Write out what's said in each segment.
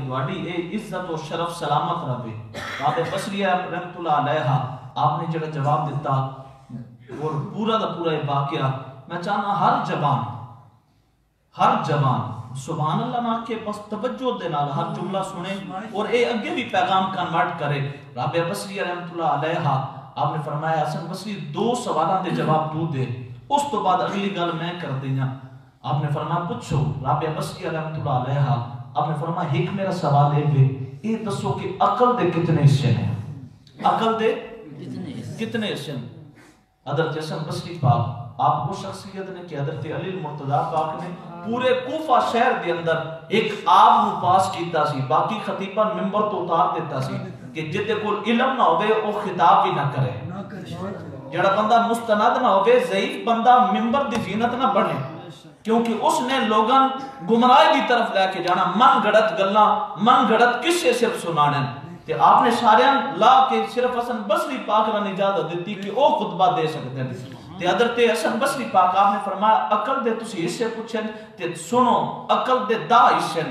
دوڑی اے عزت و شرف سلامت رہے. رابع بصریہ رحمت اللہ علیہ آپ نے جڑا جواب دیتا اور پورا دا پورا واقعہ میں چاہنا ہر جوان سبحان اللہ نہ کہ بس توجہ دے نال ہر جملہ سنے اور اے اگے بھی پیغام کنورٹ کرے. رابع بصری رحمت اللہ علیہ آپ نے فرمایا حسن بصری 2 سوالاں دے جواب تو دے, اس تو بعد اگلی گل میں کر دینا. آپ نے فرمایا پوچھو. رابع بصری رحمت اللہ علیہ آپ نے فرمایا ایک میرا سوال یہ دسو کہ عقل دے کتنے حصے ہیں؟ عقل دے کتنے حصے ہیں؟ حضرت حسن بصری پاک آپ کو شخصیت نے کہ حضرت علی المرتضیٰ پاک نے پورے کوفہ شہر دے اندر ایک آپ نو پاس کیتا سی, باقی خطیبان ممبر تو اتار دیتا سی کہ جتے کول علم نہ ہوئے او خطاب بھی نہ کرے, جڑا بندہ مستند نہ ہوئے ضعیف بندہ ممبر دی زینت نہ بنے, کیونکہ اس نے لوگاں گمراہی دی طرف لے کے جانا, من گھڑت گلاں من گھڑت قصے صرف سنانے. تے آپ نے سارے لا کے صرف حسن بصری پاک نے اجازت دیتی کہ او خطبہ دے سکتے ہیں. تے حضرت حسن بصری پاک آپ نے فرمایا عقل دے تسی حصے پوچھن تے سنو عقل دے 10 حصے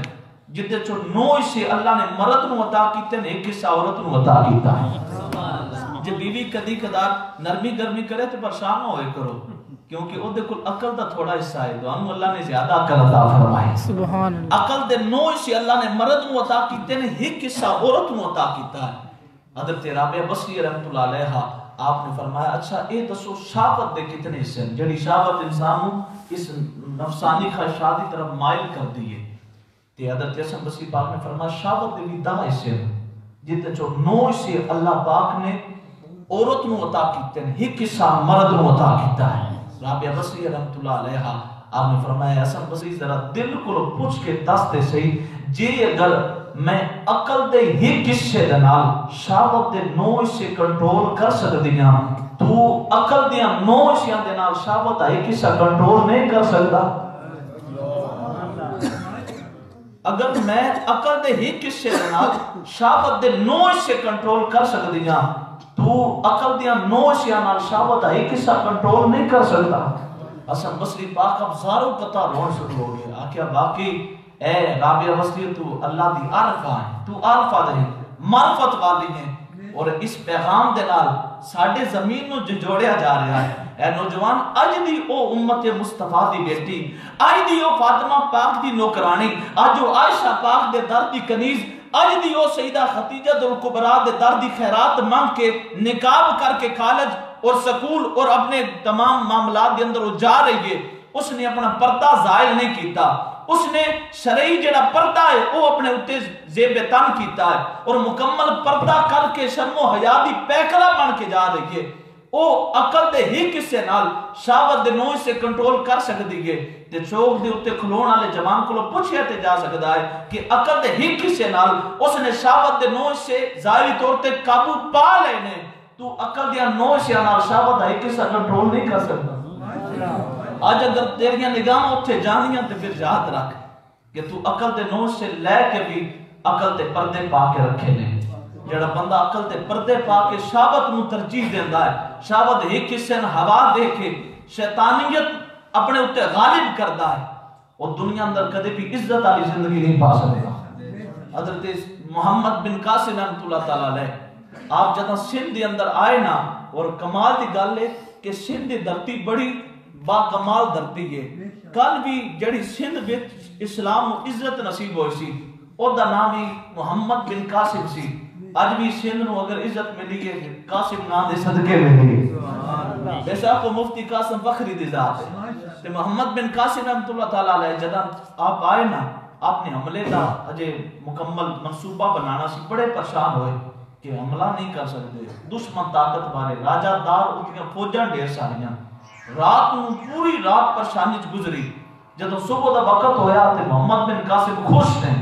جتے چو 9 حصے اللہ نے مرد نو عطا کیتے نے, ایک حصہ عورت نو عطا کیتا ہے. جے بیوی کدی کدار نرمی گرمی کرے تے پریشان نہ ہوئے کرو, کیونکہ او دے کل عقل دا تھوڑا حصہ ہے, دوانو اللہ نے زیادہ عقل عطا فرمائے. سبحان اللہ. عقل دے 9 حصے اللہ نے مرد نو عطا کیتے نے, ایک حصہ عورت نو عطا کیتا ہے. حضرت رابع بصری رحمت اللہ علیہ آپ نے فرمایا اچھا اے دسو شہوت دے کتنے حصے ہیں؟ جڑی شہوت انسان اس نفسانی خواہشات کی طرف مائل کر دیے. تے حضرت حسن بصری پاک نے فرمایا شہوت دے بھی 10 حصے ہیں جتے چو 9 حصے اللہ پاک نے عورت نو عطا کیتے ہیں, ایک حصہ مرد نو عطا کیتا ہے. رابع بصری رحمت اللہ علیہ آپ نے فرمایا حسن بصری ذرا دل کو پوچھ کے دس دے صحیح جے اگر میں عقل دے ایک حصے دے نال شہوت دے 9 حصے کنٹرول کر سکدی ہاں, تو عقل دے 9 حصیاں دے نال شہوت دا ایک حصہ کنٹرول نہیں کر سکدا. اگر میں عقل دے ایک حصے دے نال شہوت دے 9 حصے کنٹرول کر سکدی ہاں, تو عقل دے 9 حصیاں نال شہوت دا ایک حصہ کنٹرول نہیں کر سکدا. حسن بصری پاک اب زاروں پتہ رون شروع ہو گیا. آکھیا باقی اے رابع بصری تو اللہ دی عارفہ ہے, تو عارفہ دے معرفت والی ہے, اور اس پیغام دے نال ساڈے زمین نو جوڑیا جا رہا ہے. اے نوجوان اج دی او امت مصطفیٰ دی بیٹی, اج دی او فاطمہ پاک دی نوکرانی, اج او عائشہ پاک دے در دی کنیز, اج دی او سیدہ خدیجہ الکبریٰ دے در دی خیرات مانگ کے نکاب کر کے کالج اور سکول اور اپنے تمام معاملات دے اندر وہ جا رہی ہے. اس نے اپنا پردہ ظاہر نہیں کیتا, اس نے شرعی جڑا پردہ ہے وہ اپنے اتے زیب تن کیتا ہے, اور مکمل پردہ کر کے شرم و حیا دی پیکرا بن کے جا رہی ہے. او عقل دے ایک حصے نال شہوت دے 9 حصے کنٹرول کر سکدی ہے. تے چوک دے اوتے کھلون والے جوان کولوں پوچھیا تے جا سکدا ہے کہ عقل دے ایک حصے نال اس نے شہوت دے 9 حصے ظاہری طور تے قابو پا لے نے, تو عقل دے 9 حصے نال شہوت دا ایک حصہ کنٹرول نہیں کر سکدا. آج اگر تیریاں نگاہ اتھے جانیاں تے پھر یاد رکھ کہ تو عقل دے 9 سے لے کے بھی عقل تے پردے پا کے رکھے نے. جڑا بندہ عقل تے پردے پا کے شہوت نو ترجیح دیندا ہے, شہوت ایک حصے نال ہوا دے کے شیطانیت اپنے اوتے غالب کردا ہے, اور دنیا اندر کدے بھی عزت والی زندگی نہیں پا سکدا. حضرت محمد بن قاسم رحمۃ اللہ تعالی علیہ آپ جداں سندھ دے اندر آئے نا, اور کمال دی گل ہے کہ سندھ دی دھرتی بڑی با کمال دھرتی ہے. کل بھی جڑی سندھ وچ اسلام و عزت نصیب ہوئی سی او دا نام ہی محمد بن قاسم سی. اج بھی سندھ نو اگر عزت ملی ہے قاسم نام دے صدقے ملی ہے. بیشک کو مفتی قاسم فخری دی ذات ہے. تے محمد بن قاسم رحمۃ اللہ تعالی علیہ جداں آپ آئے نا, آپ نے حملے دا اجے مکمل منصوبہ بنانا سی, بڑے پریشان ہوئے کہ حملہ نہیں کر سکتے, دشمن طاقت والے راجہ دار اُٹھیاں فوجاں ڈھیر ساریاں, رات نو پوری رات پریشانی چ گزری. جدوں صبح دا وقت ہویا تے محمد بن قاسم خوش ہیں,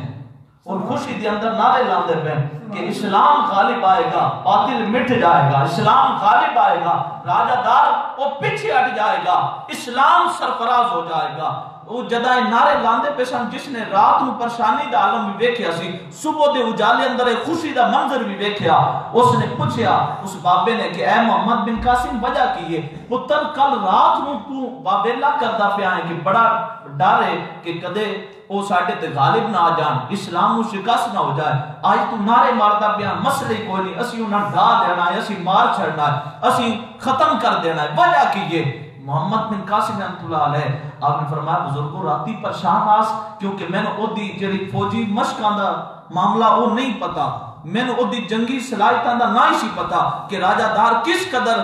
اور خوشی دے اندر نعرے لاندے پے کہ اسلام غالب آئے گا, باطل مٹ جائے گا, اسلام غالب آئے گا, راجہ دار وہ پیچھے ہٹ جائے گا, اسلام سرفراز ہو جائے گا. وہ جدائے نعرے لاندے پیشان جس نے رات میں پریشانی دا عالم بھی ویکھیا سی صبح دے اجالے اندر ایک خوشی دا منظر بھی ویکھیا اس نے پوچھیا اس بابے نے کہ اے محمد بن قاسم وجہ کی ہے پتر کل رات میں تو بابیلا کردا پیا ہے کہ بڑا ڈر ہے کہ کدے وہ ساڈے تے غالب نہ آ جان اسلام کو شکست نہ ہو جائے آج تو نعرے ماردا پیا مسئلے کوئی نہیں اسی انہاں ڈا دینا ہے اسی مار چھڑنا ہے اسی ختم کر دینا ہے وجہ کی ہے محمد بن قاسم رحمۃ اللہ علیہ آپ نے فرمایا بزرگوں راتی پریشان آس کیونکہ میں نے اودی جڑی فوجی مشقاں دا معاملہ وہ نہیں پتا میں نے اودی جنگی صلاحیتاں دا نہ ہی پتا کہ راجہ دار کس قدر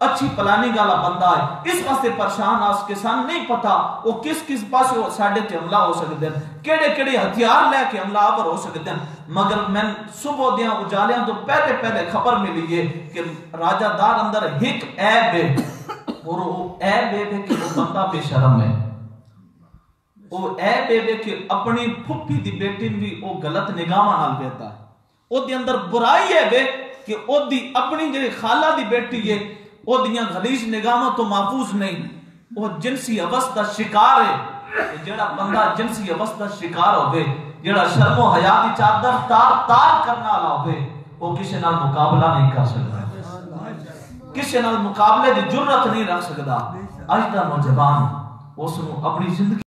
اچھی پلاننگ والا بندہ ہے اس واسطے پریشان آس کے سان نہیں پتا وہ کس کس پاسے ساڈے تے حملہ ہو سکدے ہیں کیڑے کیڑے ہتھیار لے کے حملہ آور ہو سکدے ہیں مگر میں صبح دیاں اجالیاں تو پہلے خبر ملی ہے کہ راجہ دار اندر ایک عیب ہے اور وہ عیب ہے کہ وہ بندہ بے شرم ہے وہ عیب ہے کہ اپنی پھپھی دی بیٹی بھی وہ غلط نگاہاں نال ویکھدا ہے او دے اندر برائی ہے کہ او دی اپنی جڑی خالہ دی بیٹی ہے او دیاں غلیظ نگاہاں تو محفوظ نہیں وہ جنسی ہوس دا شکار ہے جڑا بندہ جنسی ہوس دا شکار ہوے جڑا شرم و حیا دی چادر تار کرنا والا ہوے وہ کسی نال مقابلہ نہیں کر سکدا کسی نال مقابلے دی جرت نہیں رکھ سکدا اج دا نوجوان اس نو اپنی زندگی